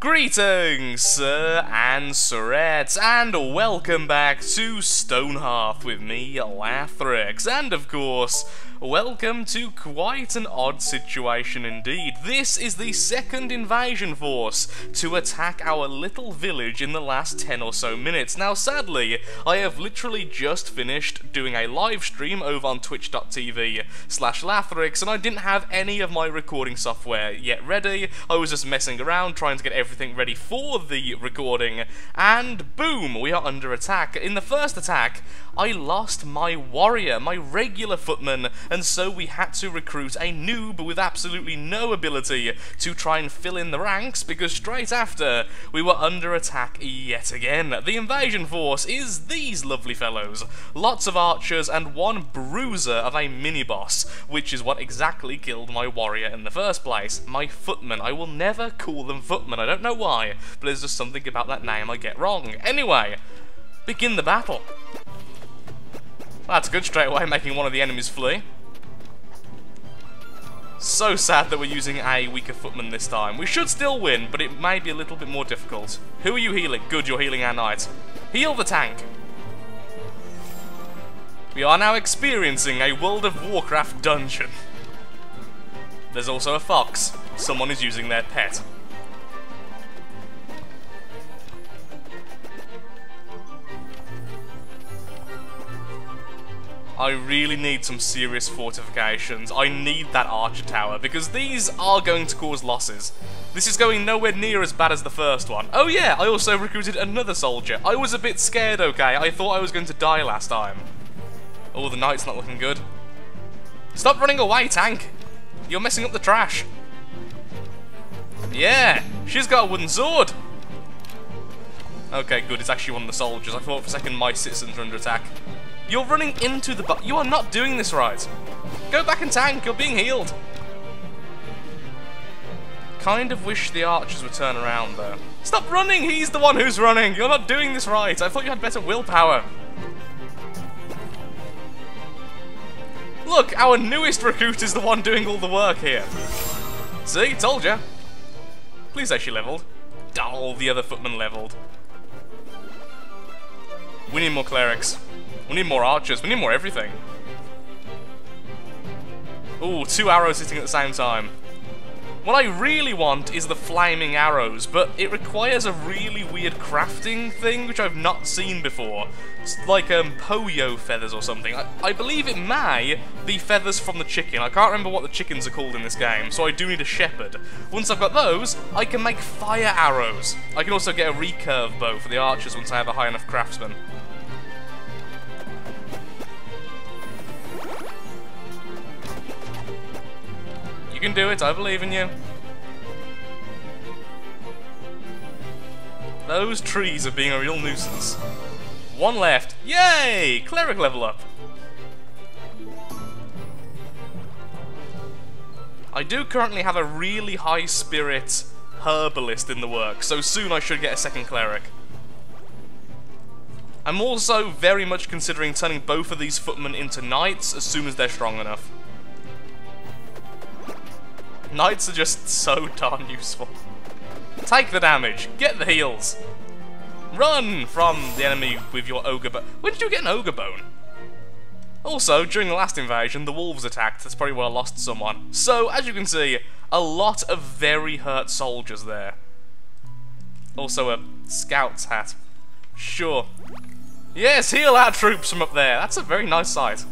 Greetings, sir and sirettes, and welcome back to Stonehearth with me, Lathrix, and of course, welcome to quite an odd situation indeed. This is the second invasion force to attack our little village in the last 10 or so minutes. Now sadly, I have literally just finished doing a live stream over on twitch.tv/Lathrix, and I didn't have any of my recording software yet ready. I was just messing around trying to get everything ready for the recording, and boom, we are under attack. In the first attack, I lost my warrior, my regular footman, and so we had to recruit a noob with absolutely no ability to try and fill in the ranks, because straight after, we were under attack yet again. The invasion force is these lovely fellows. Lots of archers and one bruiser of a mini-boss, which is what exactly killed my warrior in the first place. My footman. I will never call them footmen. I don't know why, but there's just something about that name I get wrong. Anyway, begin the battle. That's good, straight away making one of the enemies flee. So sad that we're using a weaker footman this time. We should still win, but it may be a little bit more difficult. Who are you healing? Good, you're healing our knight. Heal the tank. We are now experiencing a World of Warcraft dungeon. There's also a fox. Someone is using their pet. I really need some serious fortifications. I need that archer tower, because these are going to cause losses. This is going nowhere near as bad as the first one. Oh yeah, I also recruited another soldier. I was a bit scared, okay? I thought I was going to die last time. Oh, the knight's not looking good. Stop running away, tank! You're messing up the trash. Yeah, she's got a wooden sword. Okay, good, it's actually one of the soldiers. I thought for a second my citizens were under attack. You're running into the you are not doing this right. Go back and tank, you're being healed. Kind of wish the archers would turn around though. Stop running, he's the one who's running. You're not doing this right. I thought you had better willpower. Look, our newest recruit is the one doing all the work here. See, told ya. Please say she leveled. All the other footmen leveled. We need more clerics. We need more archers, we need more everything. Ooh, 2 arrows hitting at the same time. What I really want is the flaming arrows, but it requires a really weird crafting thing, which I've not seen before. It's like poyo feathers or something. I believe it may be feathers from the chicken. I can't remember what the chickens are called in this game, so I do need a shepherd. Once I've got those, I can make fire arrows. I can also get a recurve bow for the archers once I have a high enough craftsman. You can do it, I believe in you. Those trees are being a real nuisance. One left. Yay! Cleric level up. I do currently have a really high spirit herbalist in the works, so soon I should get a second cleric. I'm also very much considering turning both of these footmen into knights as soon as they're strong enough. Knights are just so darn useful. Take the damage, get the heals. Run from the enemy with your ogre bone. When did you get an ogre bone? Also, during the last invasion, the wolves attacked. That's probably where I lost someone. So, as you can see, a lot of very hurt soldiers there. Also a scout's hat. Sure. Yes, heal our troops from up there. That's a very nice sight.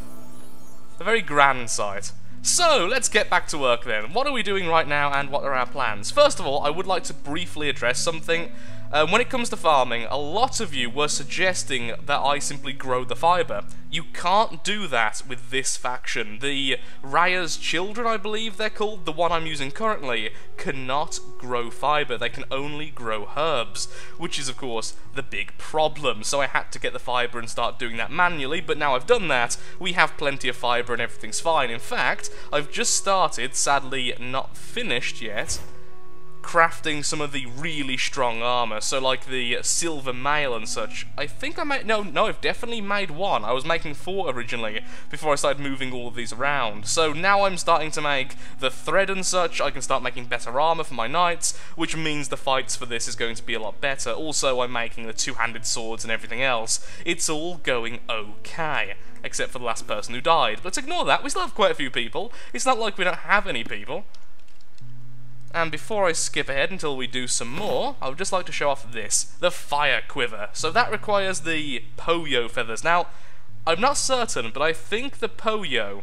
A very grand sight. So, let's get back to work then. What are we doing right now and what are our plans? First of all, I would like to briefly address something. When it comes to farming, a lot of you were suggesting that I simply grow the fibre. You can't do that with this faction. The Raya's Children, I believe they're called, the one I'm using currently, cannot grow fibre. They can only grow herbs, which is, of course, the big problem. So I had to get the fibre and start doing that manually, but now I've done that, we have plenty of fibre and everything's fine. In fact, I've just started, sadly not finished yet, crafting some of the really strong armor, so like the silver mail and such. I think I made, no, I've definitely made one. I was making 4 originally, before I started moving all of these around. So now I'm starting to make the thread and such. I can start making better armor for my knights, which means the fights for this is going to be a lot better. Also, I'm making the two-handed swords and everything else. It's all going okay, except for the last person who died. Let's ignore that, we still have quite a few people. It's not like we don't have any people. And before I skip ahead until we do some more, I would just like to show off this, the fire quiver. So that requires the Poyo feathers. Now, I'm not certain, but I think the Poyo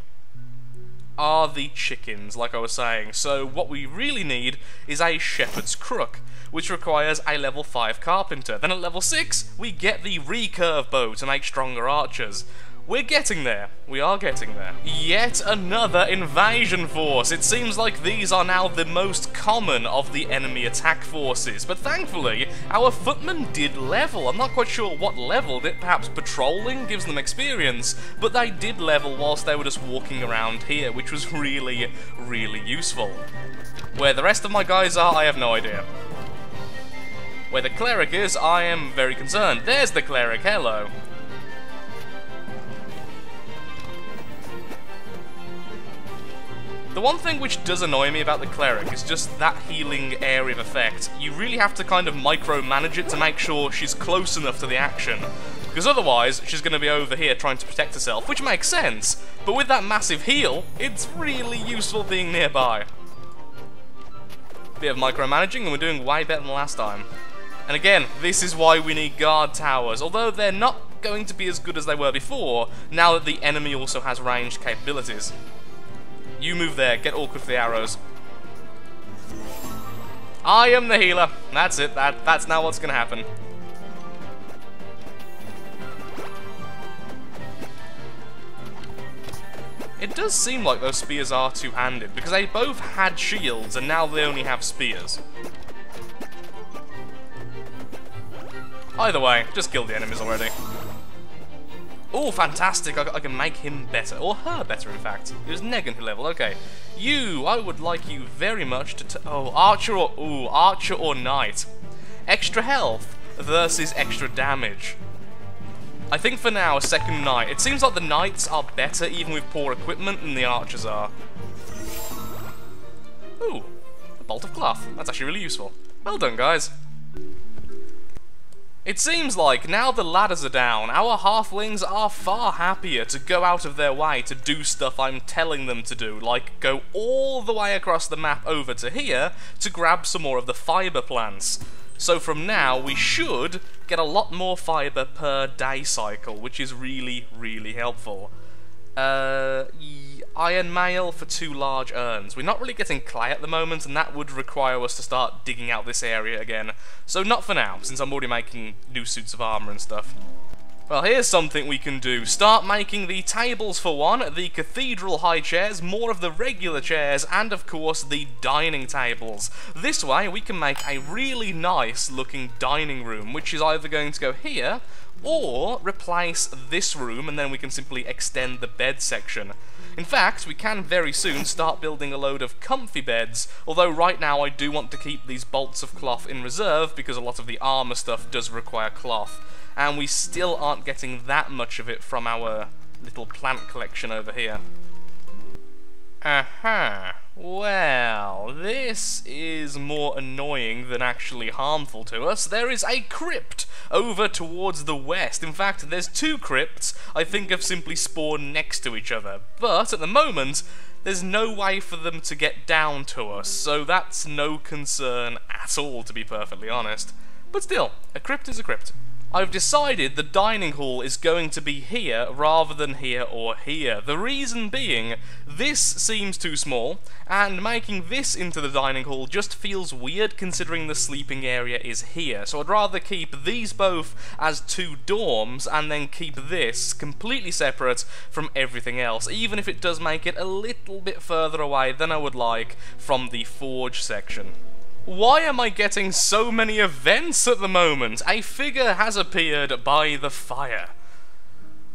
are the chickens, like I was saying. So what we really need is a shepherd's crook, which requires a level 5 carpenter. Then at level 6, we get the recurve bow to make stronger archers. We're getting there. We are getting there. Yet another invasion force. It seems like these are now the most common of the enemy attack forces, but thankfully, our footmen did level. I'm not quite sure what leveled it. Perhaps patrolling gives them experience, but they did level whilst they were just walking around here, which was really, really useful. Where the rest of my guys are, I have no idea. Where the cleric is, I am very concerned. There's the cleric, hello. The one thing which does annoy me about the cleric is just that healing area of effect. You really have to kind of micromanage it to make sure she's close enough to the action, because otherwise she's going to be over here trying to protect herself, which makes sense, but with that massive heal, it's really useful being nearby. Bit of micromanaging and we're doing way better than last time. And again, this is why we need guard towers, although they're not going to be as good as they were before, now that the enemy also has ranged capabilities. You move there, get awkward for the arrows. I am the healer. That's it, that's now what's gonna happen. It does seem like those spears are two-handed, because they both had shields and now they only have spears. Either way, just kill the enemies already. Oh, fantastic, I can make him better, or her better in fact. It was Negan who leveled, okay. You, I would like you very much to oh, archer or knight. Extra health versus extra damage. I think for now, a second knight. It seems like the knights are better even with poor equipment than the archers are. Ooh, a bolt of cloth. That's actually really useful. Well done, guys. It seems like, now the ladders are down, our halflings are far happier to go out of their way to do stuff I'm telling them to do, like go all the way across the map over to here to grab some more of the fibre plants. So from now, we should get a lot more fibre per day cycle, which is really, really helpful. Iron mail for 2 large urns. We're not really getting clay at the moment, and that would require us to start digging out this area again. So not for now, since I'm already making new suits of armour and stuff. Well, here's something we can do. Start making the tables for one, the cathedral high chairs, more of the regular chairs, and of course the dining tables. This way we can make a really nice looking dining room, which is either going to go here, or replace this room, and then we can simply extend the bed section. In fact, we can very soon start building a load of comfy beds, although right now I do want to keep these bolts of cloth in reserve because a lot of the armour stuff does require cloth, and we still aren't getting that much of it from our little plant collection over here. Aha. Well, this is more annoying than actually harmful to us. There is a crypt over towards the west. In fact, there's 2 crypts I think have simply spawned next to each other. But at the moment, there's no way for them to get down to us, so that's no concern at all, to be perfectly honest. But still, a crypt is a crypt. I've decided the dining hall is going to be here rather than here or here. The reason being, this seems too small, and making this into the dining hall just feels weird considering the sleeping area is here. So I'd rather keep these both as 2 dorms and then keep this completely separate from everything else, even if it does make it a little bit further away than I would like from the forge section. Why am I getting so many events at the moment? A figure has appeared by the fire.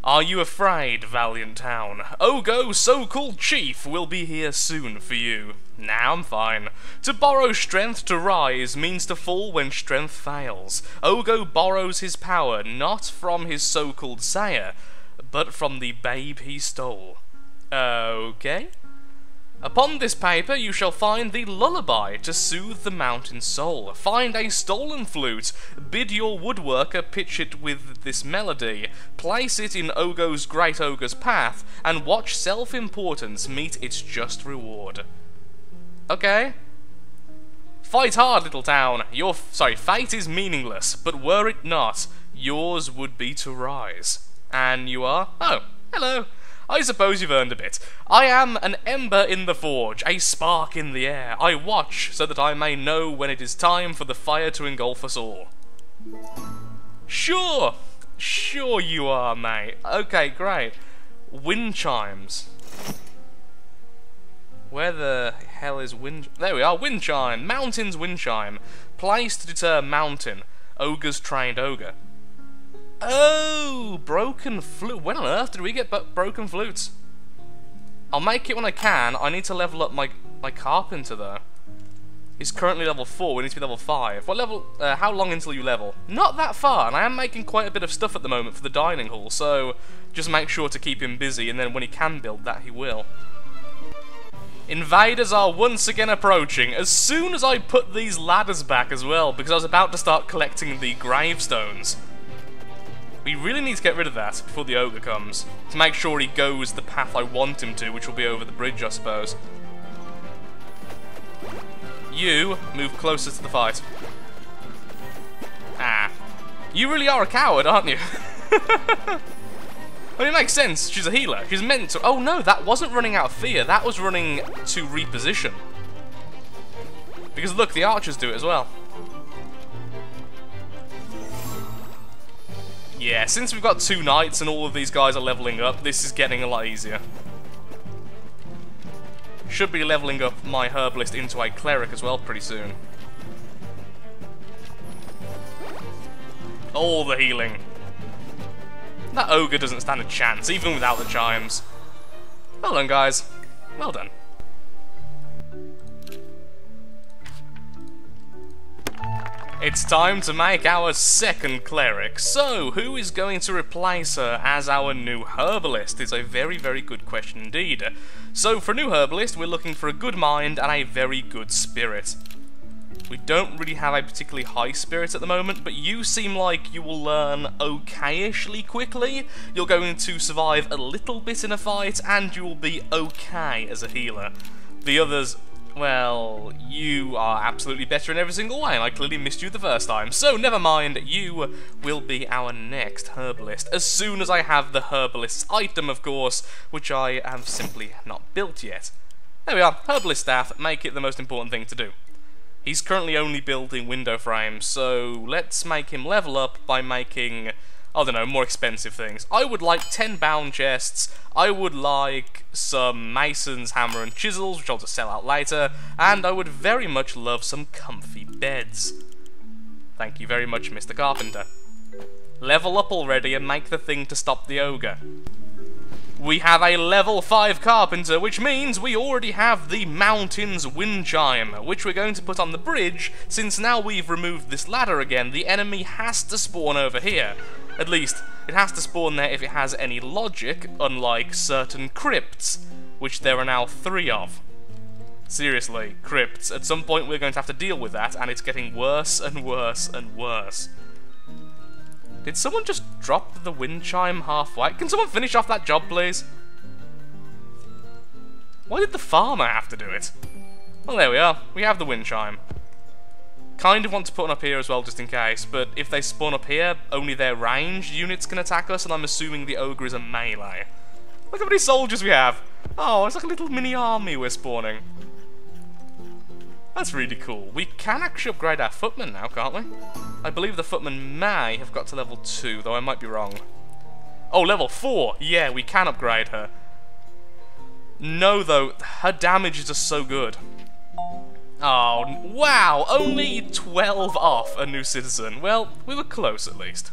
Are you afraid, valiant town? Ogo, so-called chief, will be here soon for you. Now I'm fine. To borrow strength to rise means to fall when strength fails. Ogo borrows his power not from his so-called sire, but from the babe he stole. Okay? Upon this paper you shall find the lullaby to soothe the mountain soul. Find a stolen flute, bid your woodworker pitch it with this melody, place it in Ogo's great ogre's path, and watch self-importance meet its just reward. Okay. Fight hard, little town. Your fate is meaningless, but were it not, yours would be to rise. And you are? Oh, hello. I suppose you've earned a bit. I am an ember in the forge, a spark in the air. I watch so that I may know when it is time for the fire to engulf us all. Sure. Sure you are, mate. Okay, great. Wind chimes. Where the hell is wind... There we are, wind chime. Mountain's wind chime. Place to deter mountain. Ogre's trained ogre. Oh, broken flute. When on earth did we get broken flutes? I'll make it when I can. I need to level up my carpenter though. He's currently level 4. We need to be level 5. What level? How long until you level? Not that far, and I am making quite a bit of stuff at the moment for the dining hall. So just make sure to keep him busy, and then when he can build that, he will. Invaders are once again approaching. As soon as I put these ladders back as well, because I was about to start collecting the gravestones. We really need to get rid of that before the ogre comes, to make sure he goes the path I want him to, which will be over the bridge, I suppose. You move closer to the fight. Ah. You really are a coward, aren't you? I mean, it makes sense. She's a healer. She's meant to... Oh no, that wasn't running out of fear. That was running to reposition. Because look, the archers do it as well. Yeah, since we've got 2 knights and all of these guys are leveling up, this is getting a lot easier. Should be leveling up my herbalist into a cleric as well pretty soon. All the healing. That ogre doesn't stand a chance, even without the chimes. Well done, guys. Well done. It's time to make our second cleric. So, who is going to replace her as our new herbalist? It's a very, very good question indeed. So, for a new herbalist, we're looking for a good mind and a very good spirit. We don't really have a particularly high spirit at the moment, but you seem like you will learn okay-ishly quickly. You're going to survive a little bit in a fight, and you will be okay as a healer. The others... Well, you are absolutely better in every single way, and I clearly missed you the first time. So, never mind, you will be our next herbalist, as soon as I have the herbalist's item, of course, which I have simply not built yet. There we are, herbalist staff, make it the most important thing to do. He's currently only building window frames, so let's make him level up by making... I don't know, more expensive things. I would like 10 bound chests, I would like some mason's hammer and chisels, which I'll just sell out later, and I would very much love some comfy beds. Thank you very much, Mr. Carpenter. Level up already and make the thing to stop the ogre. We have a level 5 carpenter, which means we already have the mountain's wind chime, which we're going to put on the bridge, since now we've removed this ladder again, the enemy has to spawn over here. At least, it has to spawn there if it has any logic, unlike certain crypts, which there are now 3 of. Seriously, crypts. At some point we're going to have to deal with that, and it's getting worse and worse and worse. Did someone just drop the wind chime halfway? Can someone finish off that job, please? Why did the farmer have to do it? Well, there we are. We have the wind chime. Kind of want to put one up here as well, just in case, but if they spawn up here, only their ranged units can attack us, and I'm assuming the ogre is a melee. Look how many soldiers we have! Oh, it's like a little mini army we're spawning. That's really cool. We can actually upgrade our footman now, can't we? I believe the footman may have got to level 2, though I might be wrong. Oh, level 4! Yeah, we can upgrade her. No, though, her damage is just so good. Oh, wow! Only 12 off a new citizen. Well, we were close at least.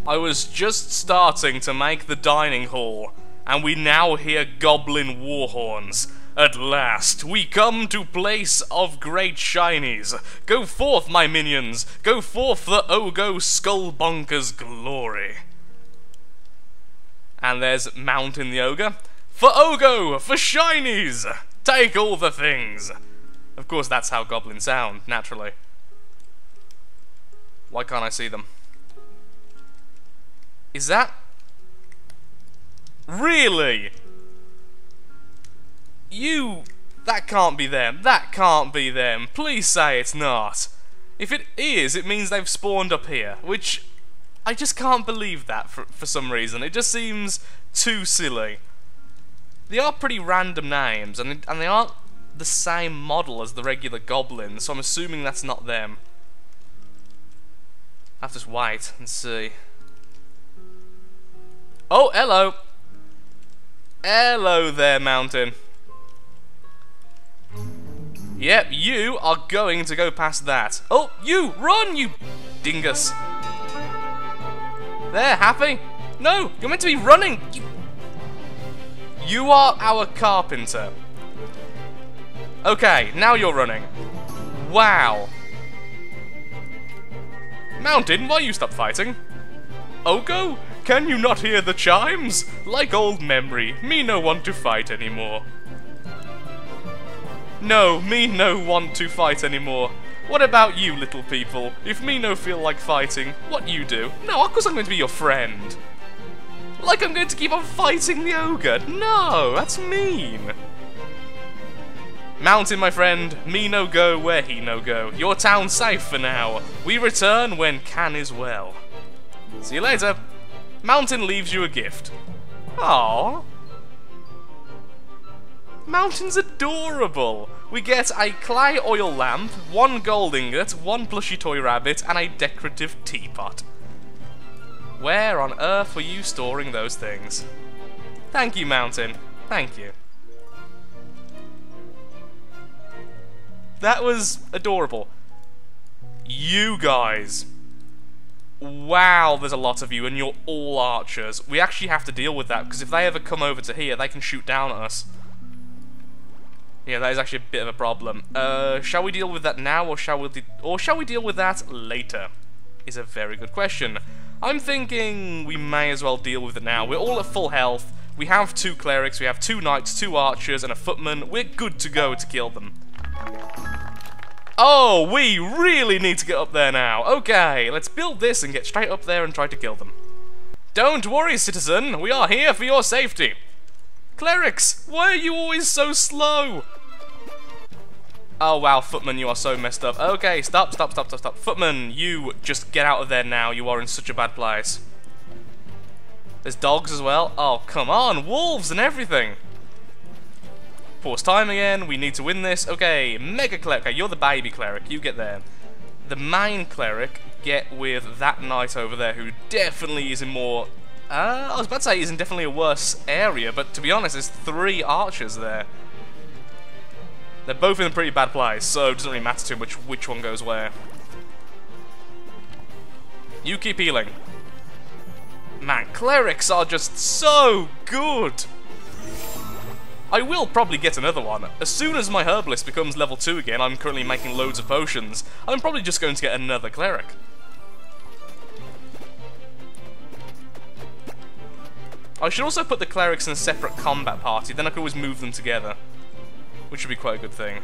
I was just starting to make the dining hall, and we now hear goblin war horns. At last, we come to place of great shinies. Go forth, my minions. Go forth the Ogo Skullbonker's glory. And there's Mountain the Ogre. For Ogo! For shinies! Take all the things! Of course, that's how goblins sound, naturally. Why can't I see them? Is that... Really? You... That can't be them. That can't be them. Please say it's not. If it is, it means they've spawned up here, which... I just can't believe that for some reason. It just seems too silly. They are pretty random names, and they aren't the same model as the regular goblins, so I'm assuming that's not them. I'll have to just wait and see. Oh, hello! Hello there, Mountain. Yep, you are going to go past that. Oh, you! Run, you dingus! There, happy? No, you're meant to be running! You are our carpenter. Okay, now you're running. Wow. Mountain, why you stop fighting? Ogo, can you not hear the chimes? Like old memory, me no want to fight anymore. No, me no want to fight anymore. What about you, little people? If me no feel like fighting, what you do? No, of course I'm going to be your friend. Like I'm going to keep on fighting the ogre. No, that's mean. Mountain, my friend, me no go where he no go. Your town safe for now. We return when can is well. See you later. Mountain leaves you a gift. Aww. Mountain's adorable. We get a clay oil lamp, 1 gold ingot, 1 plushy toy rabbit, and a decorative teapot. Where on earth were you storing those things? Thank you, Mountain. Thank you. That was adorable. You guys. Wow, there's a lot of you, and you're all archers. We actually have to deal with that, because if they ever come over to here, they can shoot down at us. Yeah, that is actually a bit of a problem. Shall we deal with that now, or shall we deal with that later? Is a very good question. I'm thinking we may as well deal with it now. We're all at full health. We have 2 clerics, we have 2 knights, 2 archers, and a footman. We're good to go to kill them. Oh, we really need to get up there now. Okay, let's build this and get straight up there and try to kill them. Don't worry, citizen. We are here for your safety. Clerics, why are you always so slow? Oh wow, Footman, you are so messed up. Okay, stop. Footman, you just get out of there now. You are in such a bad place. There's dogs as well. Oh, come on, wolves and everything. Pause time again. We need to win this. Okay, Mega Cleric. Okay, you're the baby cleric. You get there. The main cleric, get with that knight over there, who definitely is in more... I was about to say he's in definitely a worse area, but to be honest, there's 3 archers there. They're both in a pretty bad place, so it doesn't really matter too much which one goes where. You keep healing. Man, clerics are just so good! I will probably get another one. As soon as my herbalist becomes level 2 again, I'm currently making loads of potions, I'm probably just going to get another cleric. I should also put the clerics in a separate combat party, then I could always move them together. Which would be quite a good thing.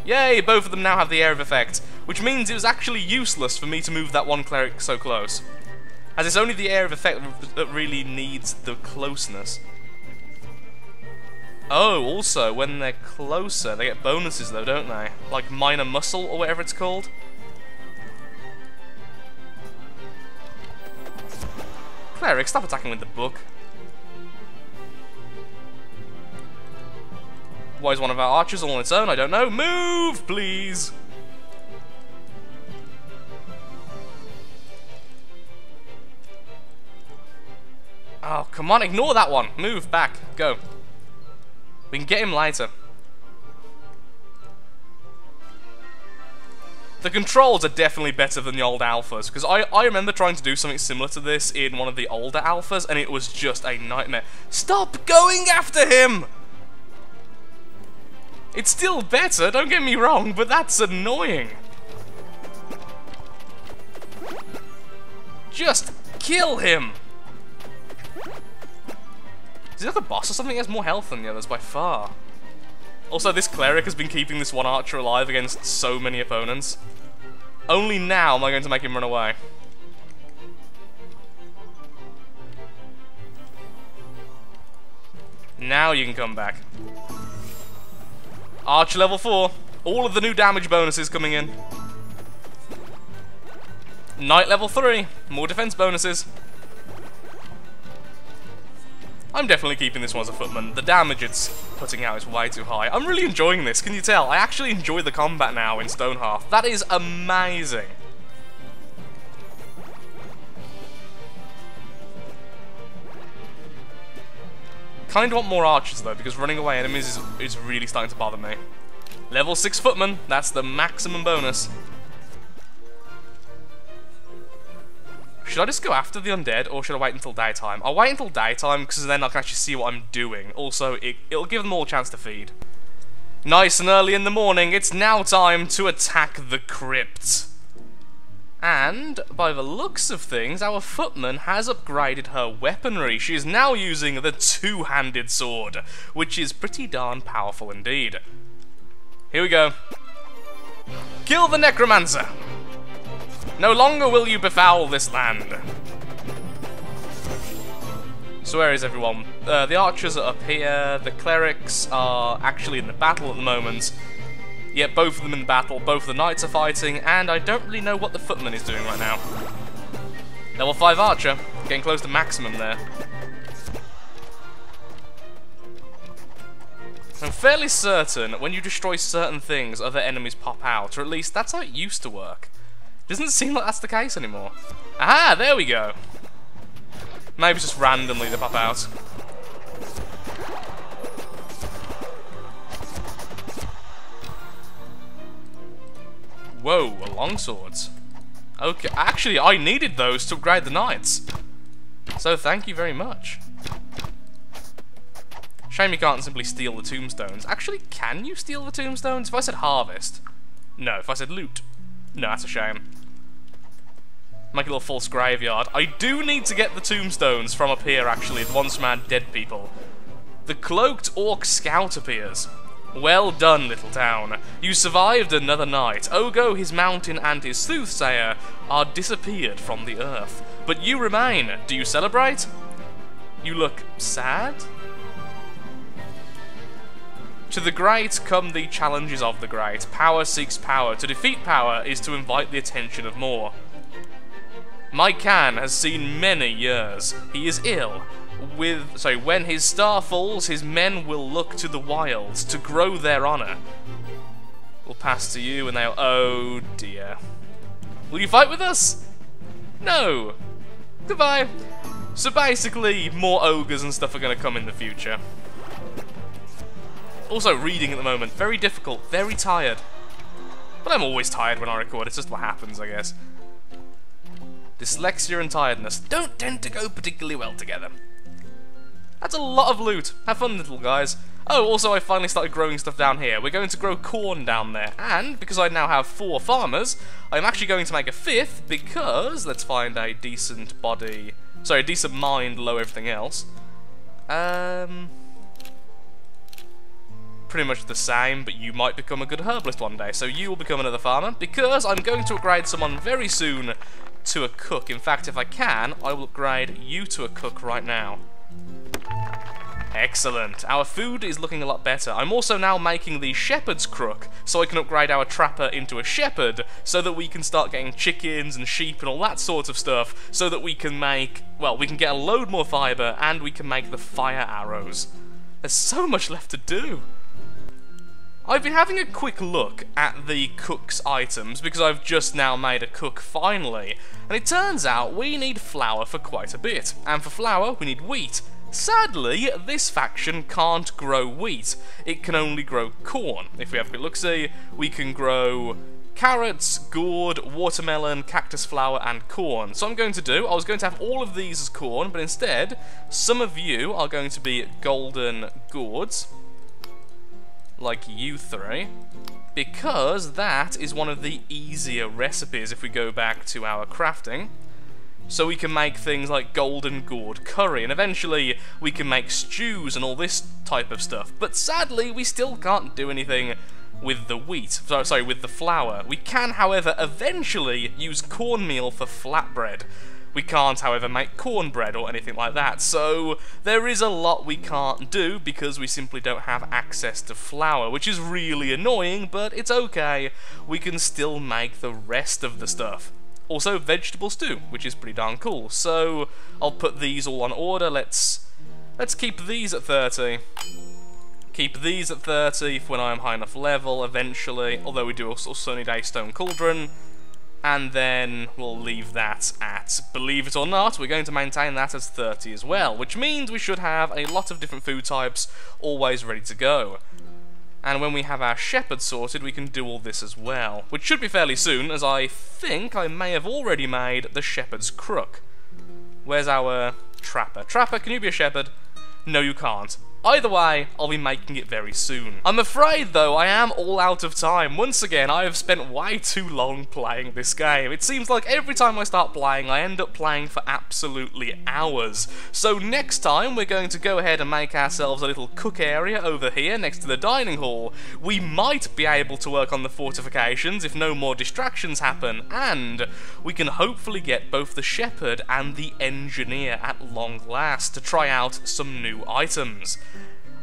Yay, both of them now have the area of effect, which means it was actually useless for me to move that one cleric so close. As it's only the area of effect that really needs the closeness. Oh, also, when they're closer, they get bonuses though, don't they? Like minor muscle, or whatever it's called. Cleric, stop attacking with the book. Why is one of our archers all on its own? I don't know. Move, please! Oh, come on, ignore that one. Move, back, go. We can get him later. The controls are definitely better than the old alphas, because I remember trying to do something similar to this in one of the older alphas, and it was just a nightmare. Stop going after him! It's still better, don't get me wrong, but that's annoying. Just kill him! Is he like a boss or something? He has more health than the others by far. Also, this cleric has been keeping this one archer alive against so many opponents. Only now am I going to make him run away. Now you can come back. Archer level 4. All of the new damage bonuses coming in. Knight level 3. More defense bonuses. I'm definitely keeping this one as a footman. The damage it's putting out is way too high. I'm really enjoying this, can you tell? I actually enjoy the combat now in Stonehearth. That is amazing. Kind of want more archers though, because running away enemies is really starting to bother me. Level 6 footman, that's the maximum bonus. Should I just go after the undead, or should I wait until daytime? I'll wait until daytime, because then I can actually see what I'm doing. Also, it'll give them all a chance to feed. Nice and early in the morning, it's now time to attack the crypt. And, by the looks of things, our footman has upgraded her weaponry. She is now using the two-handed sword, which is pretty darn powerful indeed. Here we go. Kill the necromancer! No longer will you befoul this land. So where is everyone? The archers are up here, the clerics are actually in the battle at the moment. Yet both of them in the battle, both of the knights are fighting, and I don't really know what the footman is doing right now. Level 5 archer, getting close to maximum there. I'm fairly certain when you destroy certain things, other enemies pop out, or at least that's how it used to work. Doesn't seem like that's the case anymore. Aha, there we go. Maybe it's just randomly they pop out. Whoa, longswords. Okay, actually I needed those to upgrade the knights. So thank you very much. Shame you can't simply steal the tombstones. Actually, can you steal the tombstones? If I said harvest. No, if I said loot. No, that's a shame. Make a little false graveyard. I do need to get the tombstones from up here, actually, the ones from our dead people. The cloaked orc scout appears. Well done, little town. You survived another night. Ogo, his mountain, and his soothsayer are disappeared from the earth. But you remain. Do you celebrate? You look sad? To the great come the challenges of the great. Power seeks power. To defeat power is to invite the attention of more. My Khan has seen many years. He is ill. When his star falls, his men will look to the wilds to grow their honor. We'll pass to you and they'll... Oh dear. Will you fight with us? No. Goodbye. So basically, more ogres and stuff are going to come in the future. Also, reading at the moment. Very difficult. Very tired. But I'm always tired when I record. It's just what happens, I guess. Dyslexia and tiredness don't tend to go particularly well together. That's a lot of loot. Have fun, little guys. Oh, also I finally started growing stuff down here. We're going to grow corn down there. And, because I now have 4 farmers, I'm actually going to make a 5th because, let's find a decent body... Sorry, a decent mind, low everything else. Pretty much the same, but you might become a good herbalist one day. So you will become another farmer, because I'm going to upgrade someone very soon to a cook. In fact, if I can, I will upgrade you to a cook right now. Excellent. Our food is looking a lot better. I'm also now making the shepherd's crook, so I can upgrade our trapper into a shepherd, so that we can start getting chickens and sheep and all that sort of stuff, so that we can make, well, we can get a load more fibre, and we can make the fire arrows. There's so much left to do. I've been having a quick look at the cook's items, because I've just now made a cook finally, and it turns out we need flour for quite a bit, and for flour we need wheat. Sadly, this faction can't grow wheat, it can only grow corn. If we have a quick look-see, we can grow carrots, gourd, watermelon, cactus flower, and corn. So I'm going to do, I was going to have all of these as corn, but instead, some of you are going to be golden gourds, like you three, because that is one of the easier recipes if we go back to our crafting. So we can make things like golden gourd curry, and eventually we can make stews and all this type of stuff. But sadly, we still can't do anything with the wheat. Sorry, with the flour. We can, however, eventually use cornmeal for flatbread. We can't, however, make cornbread or anything like that. So there is a lot we can't do because we simply don't have access to flour, which is really annoying, but it's okay. We can still make the rest of the stuff. Also, vegetable stew, which is pretty darn cool. So I'll put these all on order. Let's keep these at 30. Keep these at 30 for when I'm high enough level eventually, although we do also Sunny Day Stone Cauldron. And then we'll leave that at, believe it or not, we're going to maintain that as 30 as well, which means we should have a lot of different food types always ready to go. And when we have our shepherd sorted, we can do all this as well, which should be fairly soon, as I think I may have already made the shepherd's crook. Where's our trapper? Trapper, can you be a shepherd? No, you can't. Either way, I'll be making it very soon. I'm afraid, though, I am all out of time. Once again, I have spent way too long playing this game. It seems like every time I start playing, I end up playing for absolutely hours. So next time, we're going to go ahead and make ourselves a little cook area over here next to the dining hall. We might be able to work on the fortifications if no more distractions happen, and we can hopefully get both the shepherd and the engineer at long last to try out some new items.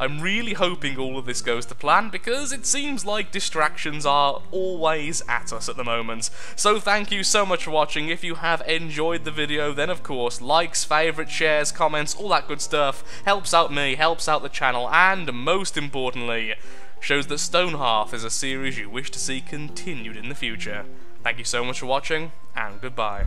I'm really hoping all of this goes to plan, because it seems like distractions are always at us at the moment. So thank you so much for watching. If you have enjoyed the video, then of course, likes, favourites, shares, comments, all that good stuff helps out me, helps out the channel, and most importantly, shows that Stonehearth is a series you wish to see continued in the future. Thank you so much for watching, and goodbye.